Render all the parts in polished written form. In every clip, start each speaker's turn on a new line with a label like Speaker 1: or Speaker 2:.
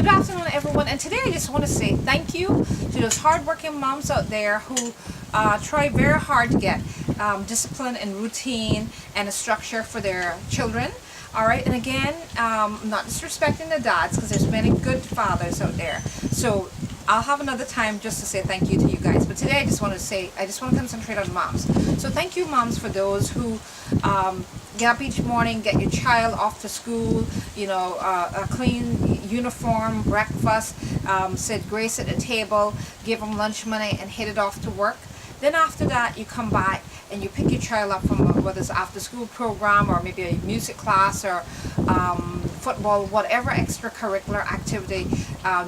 Speaker 1: afternoon, everyone, and today I just want to say thank you to those hardworking moms out there who try very hard to get discipline and routine and a structure for their children. Alright, and again, I'm not disrespecting the dads because there's many good fathers out there. So I'll have another time just to say thank you to you guys. But today I just want to concentrate on moms. So thank you, moms, for those who get up each morning, get your child off to school, you know, a clean uniform, breakfast, sit grace at the table, give them lunch money, and headed off to work. Then after that, you come back and you pick your child up from whether it's after school program or maybe a music class or football, whatever extracurricular activity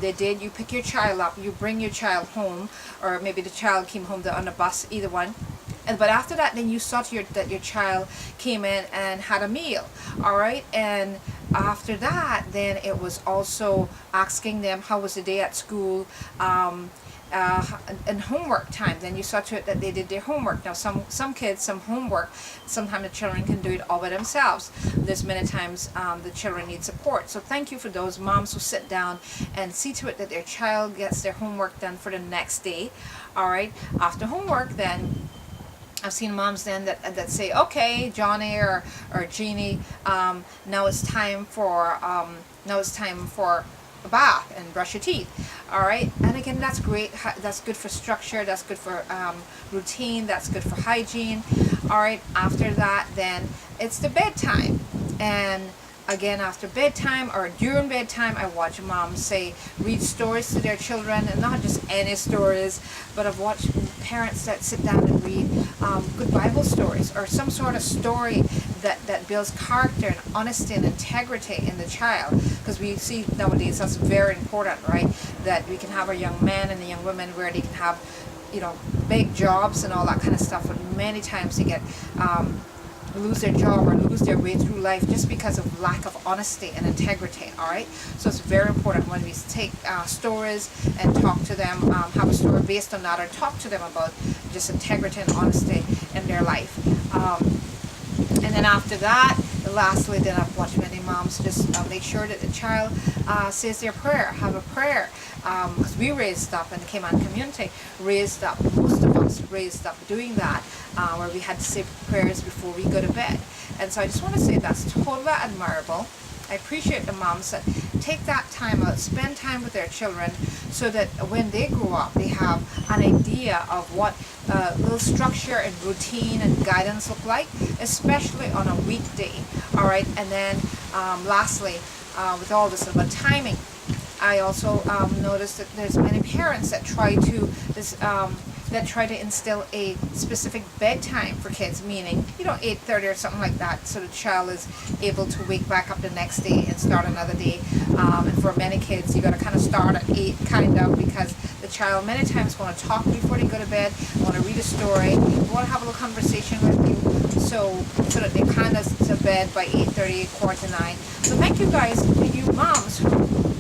Speaker 1: they did. You pick your child up, you bring your child home, or maybe the child came home on a bus, either one. But after that, then you saw that your child came in and had a meal, all right? And after that, then it was also asking them how was the day at school, and homework time. Then you saw to it that they did their homework. Now some kids, some homework, sometimes the children can do it all by themselves. There's many times the children need support. So thank you for those moms who sit down and see to it that their child gets their homework done for the next day. All right, after homework, then I've seen moms then that say, okay, Johnny or Jeannie, now it's time for a bath and brush your teeth. All right, and again, that's great. That's good for structure. That's good for routine. That's good for hygiene. All right, after that, then it's the bedtime. And again, after bedtime or during bedtime, I watch moms read stories to their children, and not just any stories, but I've watched parents that sit down and read good Bible stories or some sort of story that builds character and honesty and integrity in the child, because we see nowadays that's very important, right? That we can have our young men and the young women where they can have, you know, big jobs and all that kind of stuff, but many times they get lose their job or lose their way through life just because of lack of honesty and integrity. All right, so it's very important when we take stories and talk to them, have a story based on that, or talk to them about just integrity and honesty in their life. And then after that, lastly, then I've watched many moms just make sure that the child says their prayer, have a prayer, because we raised up, and the Cayman community raised up, most of us raised up doing that, where we had to say prayers before we go to bed. And so I just want to say that's totally admirable. I appreciate the moms that take that time out, spend time with their children, so that when they grow up, they have an idea of what little structure and routine and guidance look like, especially on a weekday. All right, and then lastly, with all this about timing, I also noticed that there's many parents that try to instill a specific bedtime for kids, meaning, you know, 8:30 or something like that, so the child is able to wake back up the next day and start another day. And for many kids, you got to kind of start at 8, kind of, because the child many times want to talk before they go to bed, want to read a story, want to have a little conversation with you, so that they kind of to bed by 8:30, 8:45. So thank you guys, to you moms who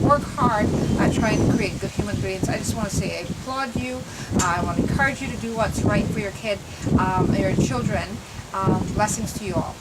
Speaker 1: work hard at trying to create good human beings. I just want to say I applaud you. I want to encourage you to do what's right for your kid, your children. Blessings to you all.